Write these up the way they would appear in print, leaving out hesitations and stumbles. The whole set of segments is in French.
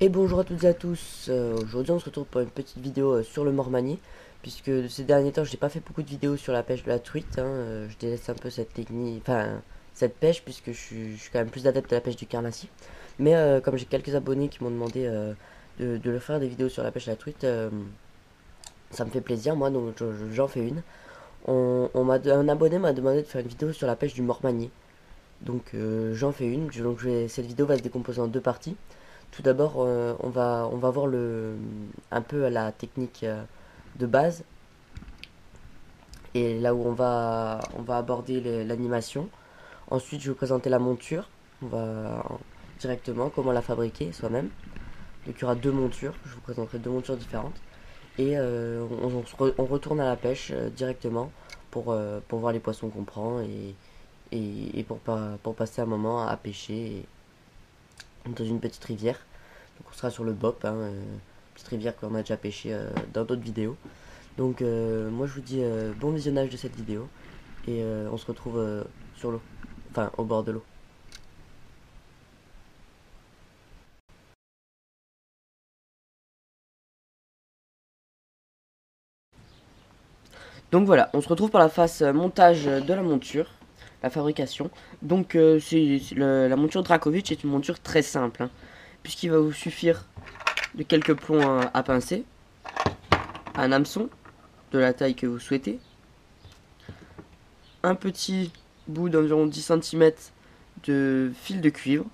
Et bonjour à toutes et à tous, aujourd'hui on se retrouve pour une petite vidéo sur le Mormani, puisque ces derniers temps j'ai pas fait beaucoup de vidéos sur la pêche de la truite, je délaisse un peu cette technique, enfin cette pêche, puisque je suis quand même plus adepte à la pêche du carnassie. Mais comme j'ai quelques abonnés qui m'ont demandé de leur faire des vidéos sur la pêche de la truite, ça me fait plaisir, moi donc j'en fais une. Un abonné m'a demandé de faire une vidéo sur la pêche du Mormani, donc j'en fais une, cette vidéo va se décomposer en deux parties. Tout d'abord, on va voir un peu la technique de base et là où on va aborder l'animation. Ensuite, je vais vous présenter la monture. On va directement comment la fabriquer soi-même. Donc il y aura deux montures. Je vous présenterai deux montures différentes. Et on retourne à la pêche directement pour voir les poissons qu'on prend et pour passer un moment à pêcher dans une petite rivière. Donc on sera sur le BOP, petite rivière qu'on a déjà pêché dans d'autres vidéos. Donc moi je vous dis bon visionnage de cette vidéo et on se retrouve sur l'eau, enfin au bord de l'eau. Donc voilà, on se retrouve pour la phase montage de la monture, la fabrication. Donc la monture Dracovic est une monture très simple, puisqu'il va vous suffire de quelques plombs à pincer, un hameçon de la taille que vous souhaitez, un petit bout d'environ 10 cm de fil de cuivre,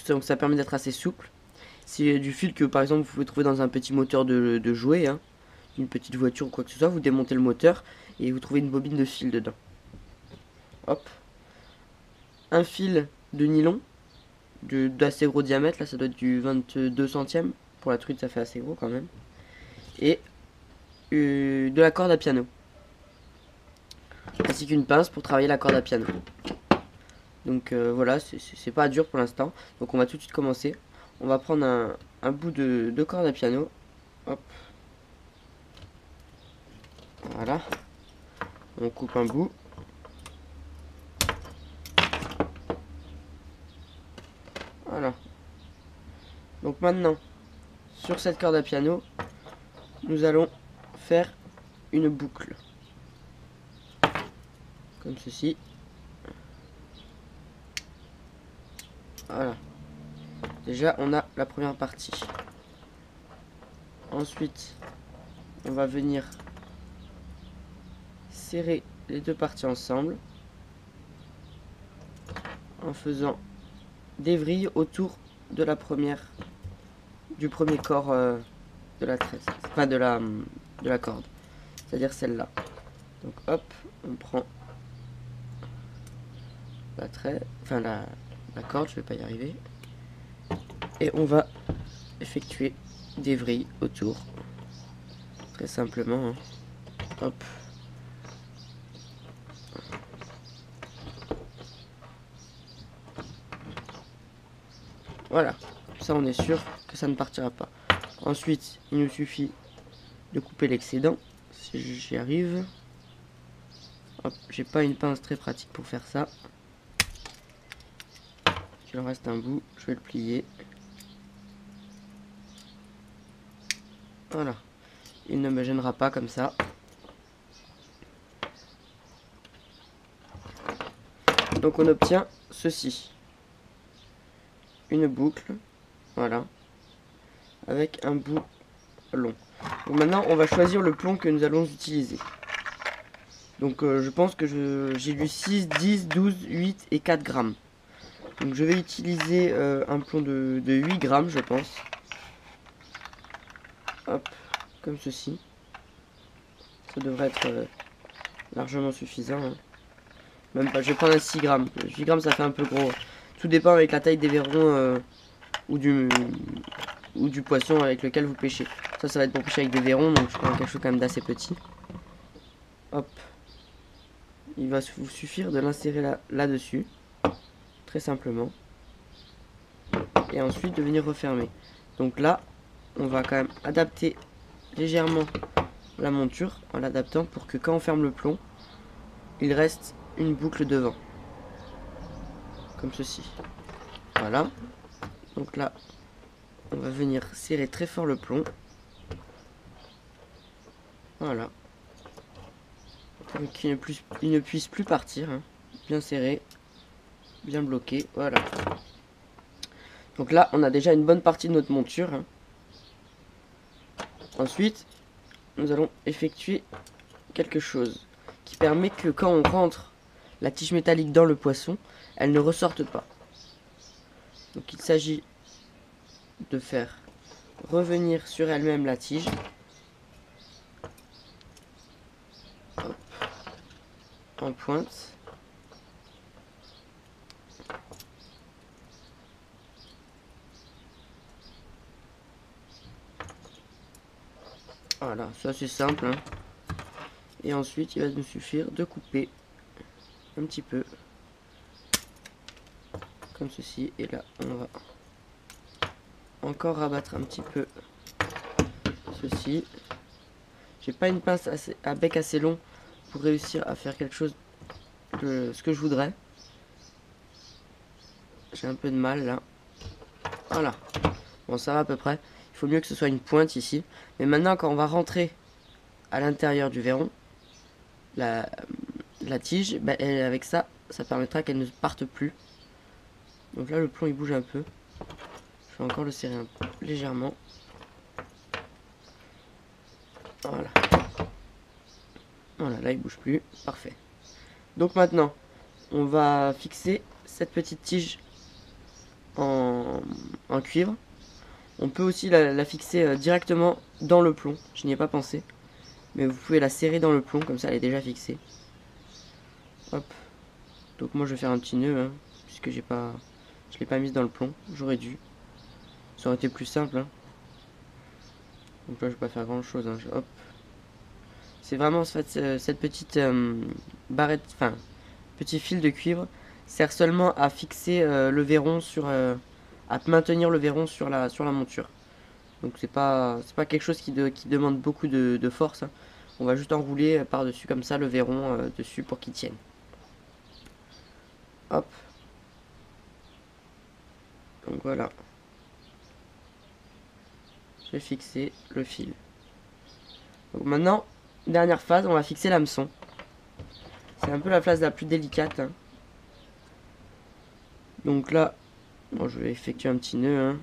donc ça permet d'être assez souple. C'est du fil que par exemple vous pouvez trouver dans un petit moteur de jouet, une petite voiture ou quoi que ce soit. Vous démontez le moteur et vous trouvez une bobine de fil dedans. Hop. Un fil de nylon d'assez gros diamètre, là ça doit être du 22 centièmes. Pour la truite ça fait assez gros quand même. Et de la corde à piano. Ainsi qu'une pince pour travailler la corde à piano. Donc voilà, c'est pas dur pour l'instant. Donc on va tout de suite commencer. On va prendre un bout de corde à piano. Hop. Voilà. On coupe un bout. Voilà. Donc maintenant, sur cette corde à piano, nous allons faire une boucle. Comme ceci. Voilà. Déjà, on a la première partie. Ensuite, on va venir serrer les deux parties ensemble en faisant des vrilles autour de la première, du premier corps de la tresse, enfin de la corde, c'est-à-dire celle-là. Donc hop, on prend la tresse, enfin la corde, je vais pas y arriver, et on va effectuer des vrilles autour, très simplement. Hop. Voilà, ça on est sûr que ça ne partira pas. Ensuite, il nous suffit de couper l'excédent, si j'y arrive. Hop, j'ai pas une pince très pratique pour faire ça. Il en reste un bout, je vais le plier. Voilà, il ne me gênera pas comme ça. Donc on obtient ceci. Une boucle, voilà, avec un bout long. Donc maintenant on va choisir le plomb que nous allons utiliser. Donc je pense que j'ai du 6, 10, 12, 8 et 4 grammes. Donc je vais utiliser un plomb de 8 grammes je pense. Hop, comme ceci. Ça devrait être largement suffisant. Même pas, je vais prendre un 6 grammes. 8 grammes ça fait un peu gros. Tout dépend avec la taille des verrons ou du poisson avec lequel vous pêchez. Ça va être pour pêcher avec des verrons, donc je prends quelque chose quand même d'assez petit. Hop. Il va vous suffire de l'insérer là-dessus. Très simplement. Et ensuite de venir refermer. Donc là, on va quand même adapter légèrement la monture en l'adaptant pour que quand on ferme le plomb, il reste une boucle devant. Comme ceci. Voilà. Donc là, on va venir serrer très fort le plomb. Voilà. Donc il ne puisse plus partir. Hein. Bien serré. Bien bloqué. Voilà. Donc là, on a déjà une bonne partie de notre monture. Hein. Ensuite, nous allons effectuer quelque chose qui permet que quand on rentre la tige métallique dans le poisson, elle ne ressorte pas. Donc il s'agit de faire revenir sur elle-même la tige. Hop. En pointe. Voilà, ça c'est simple. Hein. Et ensuite, il va nous suffire de couper un petit peu. Comme ceci. Et là, on va encore rabattre un petit peu ceci. J'ai pas une pince à bec assez long pour réussir à faire quelque chose de ce que je voudrais. J'ai un peu de mal là. Voilà. Bon, ça va à peu près. Il faut mieux que ce soit une pointe ici. Mais maintenant, quand on va rentrer à l'intérieur du verron, la tige, bah, avec ça, ça permettra qu'elle ne parte plus. Donc là, le plomb il bouge un peu. Je vais encore le serrer légèrement. Voilà. Voilà, là il bouge plus. Parfait. Donc maintenant, on va fixer cette petite tige en cuivre. On peut aussi la fixer directement dans le plomb. Je n'y ai pas pensé. Mais vous pouvez la serrer dans le plomb, comme ça elle est déjà fixée. Hop. Donc moi je vais faire un petit nœud, hein, puisque je l'ai pas mise dans le plomb. J'aurais dû. Ça aurait été plus simple. Hein. Donc là je vais pas faire grand chose. Hein. Hop. C'est vraiment en fait, cette petite barrette, enfin petit fil de cuivre sert seulement à fixer le verron sur, à maintenir le verron sur la monture. Donc c'est pas quelque chose qui demande beaucoup de force. Hein. On va juste enrouler par dessus comme ça le verron dessus pour qu'il tienne. Hop. Donc voilà. J'ai fixé le fil. Donc maintenant, dernière phase, on va fixer l'hameçon. C'est un peu la phase la plus délicate. Hein. Donc là, bon, je vais effectuer un petit nœud. Hein.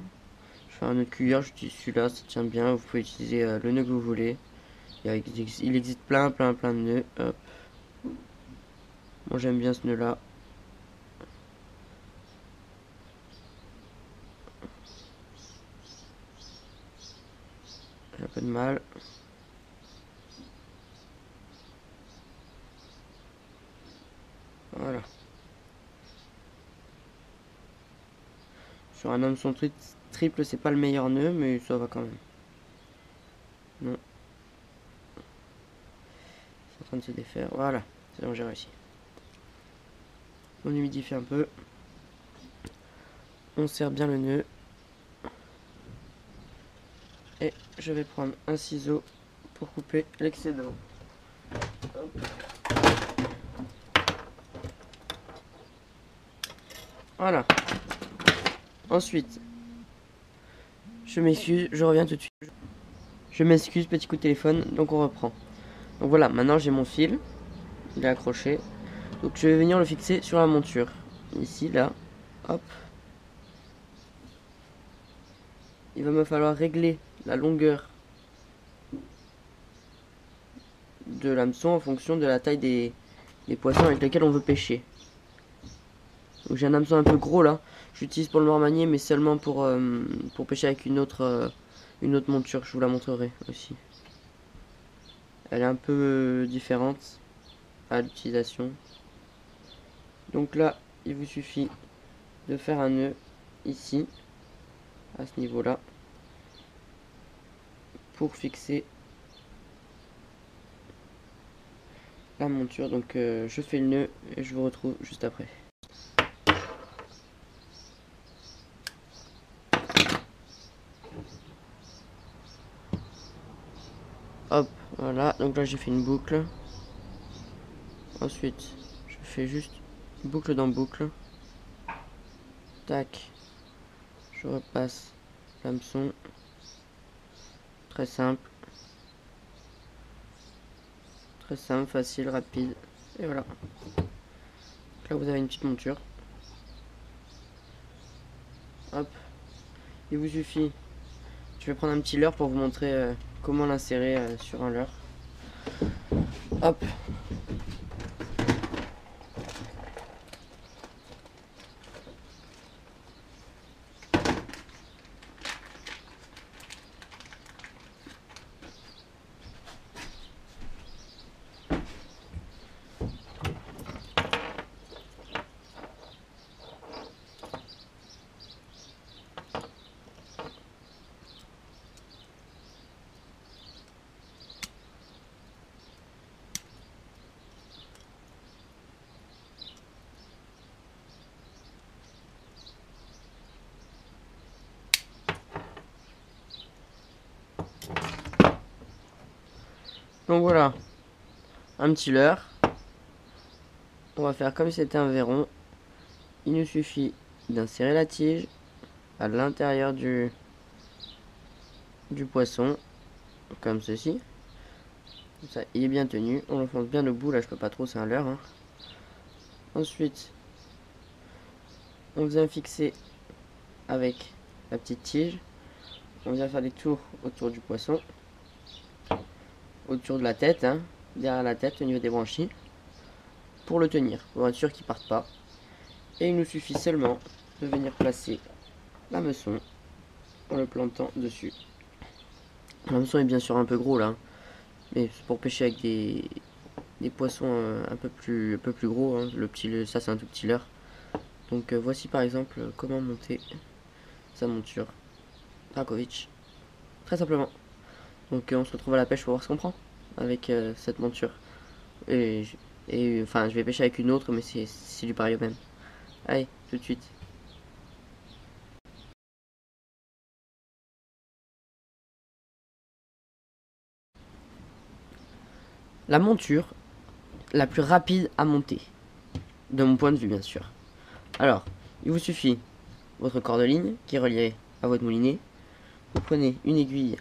Je fais un nœud de cuillère, j'utilise celui-là, ça tient bien. Vous pouvez utiliser le nœud que vous voulez. Il existe plein de nœuds. Hop. Moi j'aime bien ce nœud-là. J'ai un peu de mal. Voilà. Sur un hameçon triple, c'est pas le meilleur nœud, mais ça va quand même. Non. C'est en train de se défaire. Voilà. C'est bon, j'ai réussi. On humidifie un peu. On serre bien le nœud. Et je vais prendre un ciseau pour couper l'excédent. Voilà. Ensuite, je m'excuse, je reviens tout de suite. Je m'excuse, petit coup de téléphone, donc on reprend. Donc voilà, maintenant j'ai mon fil. Il est accroché. Donc je vais venir le fixer sur la monture. Ici, là. Hop. Il va me falloir régler la longueur de l'hameçon en fonction de la taille des poissons avec lesquels on veut pêcher. Donc j'ai un hameçon un peu gros là. J'utilise pour le normanier, mais seulement pour pêcher avec une autre monture. Je vous la montrerai aussi. Elle est un peu différente à l'utilisation. Donc là, il vous suffit de faire un nœud ici, à ce niveau-là, pour fixer la monture. Donc je fais le nœud et je vous retrouve juste après. Hop, voilà, donc là j'ai fait une boucle. Ensuite, je fais juste boucle dans boucle. Tac, je repasse l'hameçon. Très simple. Très simple, facile, rapide. Et voilà. Donc là vous avez une petite monture. Hop. Il vous suffit. Je vais prendre un petit leurre pour vous montrer comment l'insérer sur un leurre. Hop. Donc voilà, un petit leurre. On va faire comme si c'était un verron. Il nous suffit d'insérer la tige à l'intérieur du poisson, comme ceci. Comme ça, il est bien tenu. On l'enfonce bien au bout, là je peux pas trop, c'est un leurre. Hein. Ensuite, on vient fixer avec la petite tige. On vient faire des tours autour du poisson. Autour de la tête, hein, derrière la tête, au niveau des branchies. Pour le tenir, pour être sûr qu'il ne parte pas. Et il nous suffit seulement de venir placer l'hameçon en le plantant dessus. L'hameçon est bien sûr un peu gros là, mais c'est pour pêcher avec des poissons un peu plus gros. Hein. Ça c'est un tout petit leurre. Donc voici par exemple comment monter sa monture Dracovic. Très simplement. Donc on se retrouve à la pêche pour voir ce qu'on prend avec cette monture. Et enfin je vais pêcher avec une autre, mais c'est du pareil au même. Allez, tout de suite. La monture la plus rapide à monter, de mon point de vue bien sûr. Alors, il vous suffit votre cordeline qui est reliée à votre moulinet. Vous prenez une aiguille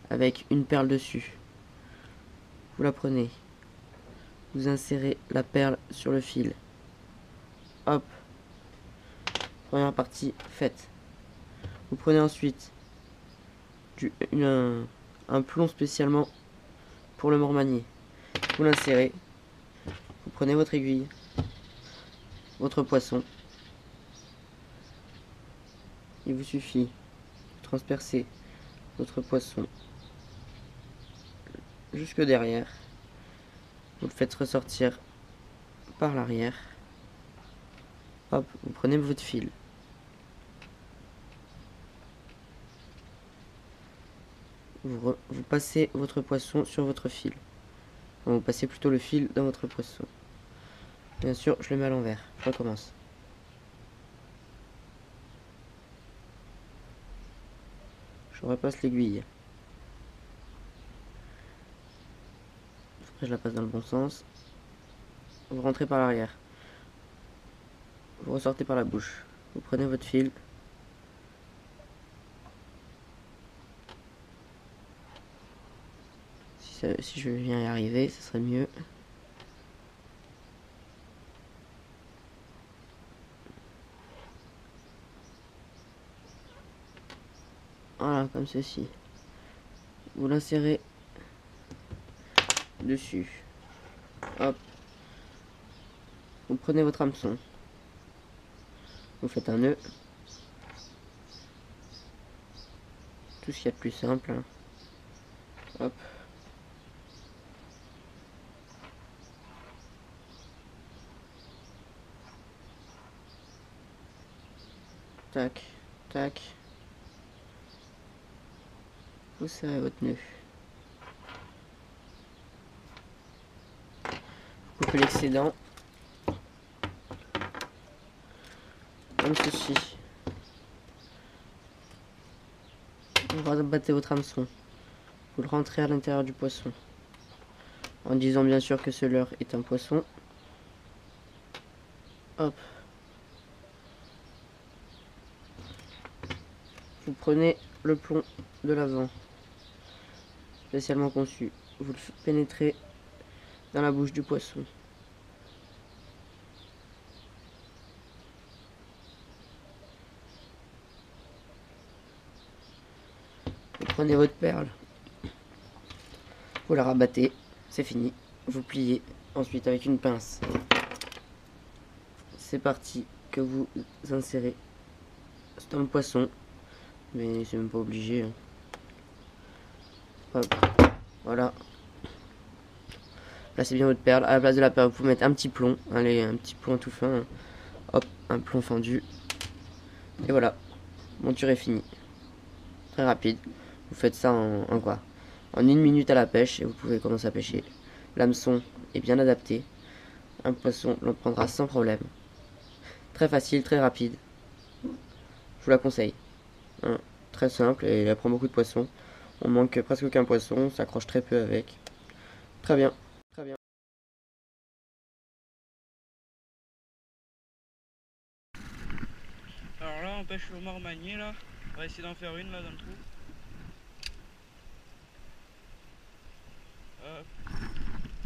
avec une perle dessus. Vous la prenez. Vous insérez la perle sur le fil. Hop. Première partie faite. Vous prenez ensuite un plomb spécialement pour le mormanier. Vous l'insérez. Vous prenez votre aiguille, votre poisson. Il vous suffit de transpercer votre poisson jusque derrière. Vous le faites ressortir par l'arrière. Hop, vous prenez votre fil. Vous passez votre poisson sur votre fil. Enfin, vous passez plutôt le fil dans votre poisson. Bien sûr, je le mets à l'envers. Je recommence. Je repasse l'aiguille. Après, je la passe dans le bon sens. Vous rentrez par l'arrière. Vous ressortez par la bouche. Vous prenez votre fil. Si je viens y arriver, ce serait mieux. Voilà, comme ceci. Vous l'insérez dessus. Hop. Vous prenez votre hameçon. Vous faites un nœud. Tout ce qu'il y a de plus simple. Hein. Hop. Tac, tac. Vous serrez votre nœud. Vous coupez l'excédent. Comme ceci. Vous rabattez votre hameçon. Vous le rentrez à l'intérieur du poisson. En disant bien sûr que ce leurre est un poisson. Hop. Vous prenez le plomb de l'avant, spécialement conçu. Vous le pénétrez dans la bouche du poisson. Vous prenez votre perle, vous la rabattez, c'est fini. Vous pliez ensuite avec une pince. C'est parti, que vous insérez dans le poisson, mais c'est même pas obligé. Hein. Hop, voilà. Placez bien votre perle. À la place de la perle, vous pouvez mettre un petit plomb. Allez, un petit plomb tout fin. Hop, un plomb fendu. Et voilà, monture est finie. Très rapide. Vous faites ça en quoi? En 1 minute à la pêche et vous pouvez commencer à pêcher. L'hameçon est bien adapté. Un poisson l'en prendra sans problème. Très facile, très rapide. Je vous la conseille. Hein, très simple et elle prend beaucoup de poissons. On manque presque aucun poisson, on s'accroche très peu avec. Très bien, très bien. Alors là on pêche le mormanier là. On va essayer d'en faire une là dans le trou.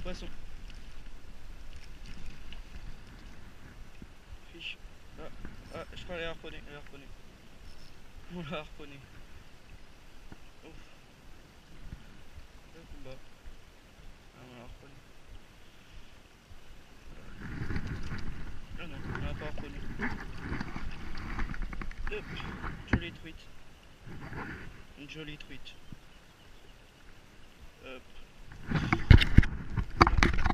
Poisson. Fiche. Je crois qu'elle a harponné. On l'a harponné. Ouf. Le combat. Ah, on l'a harponné. Ah non, on l'a pas harponné. Hop. Jolie truite. Une jolie truite. Hop.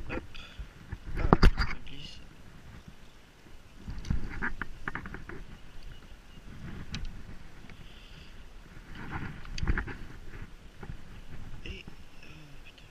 Hop. Ah, on glisse. Et... putain.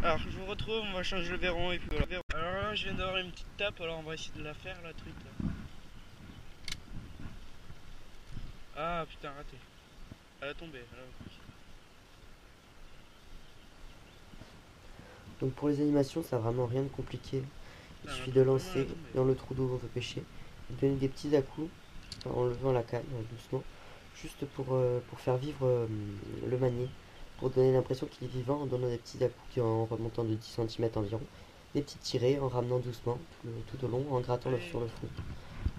Alors je vous retrouve, on va changer le verron et puis voilà. Alors là je viens d'avoir une petite tape, alors on va essayer de la faire la truite là. Ah putain raté. Elle a tombé. Donc pour les animations, ça n'a vraiment rien de compliqué. Il suffit de lancer dans le trou d'eau où on veut pêcher, de donner des petits à-coups en levant la canne doucement, juste pour faire vivre le manier, pour donner l'impression qu'il est vivant en donnant des petits à-coups en remontant de 10 cm environ, des petits tirés en ramenant doucement tout au long, en grattant sur le fond.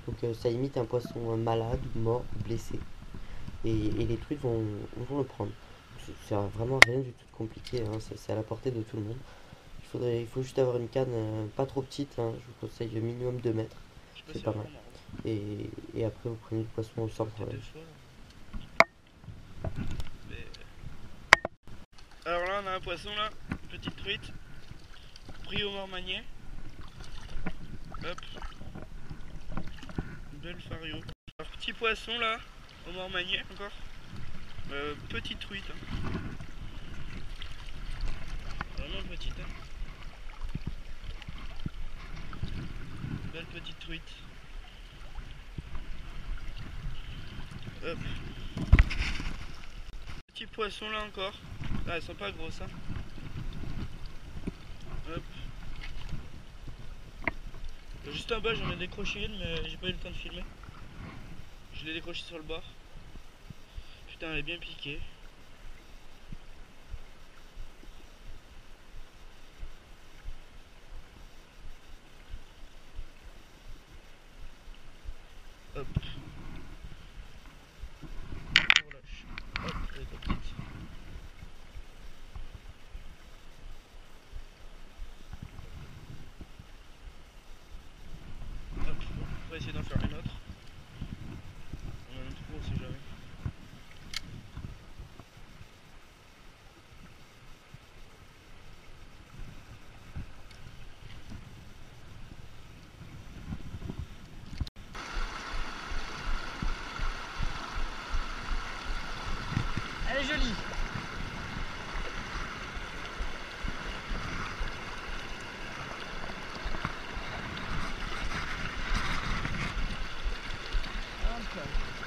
Donc ça imite un poisson malade, mort, blessé, et les truites vont le prendre. C'est vraiment rien du tout de compliqué, hein. C'est à la portée de tout le monde. Il faut juste avoir une canne pas trop petite, hein. Je vous conseille minimum 2 mètres, c'est pas mal. Et après vous prenez le poisson sans problème. Alors là on a un poisson là, une petite truite, pris au mormanier. Hop. Une belle fario. Alors petit poisson là, au mormanier encore. Petite truite. Hein. Vraiment petite. Hein. Belle petite truite. Hop. Petit poisson là encore. Ah, elles sont pas grosses. Hein. Hop. Juste en bas j'en ai décroché une mais j'ai pas eu le temps de filmer. Je l'ai décroché sur le bord. Putain elle est bien piquée. Hop. On relâche. Hop, elle est petite. Hop, on va essayer d'en faire une autre. On a un trou, on sait jamais. Elle est jolie. Okay.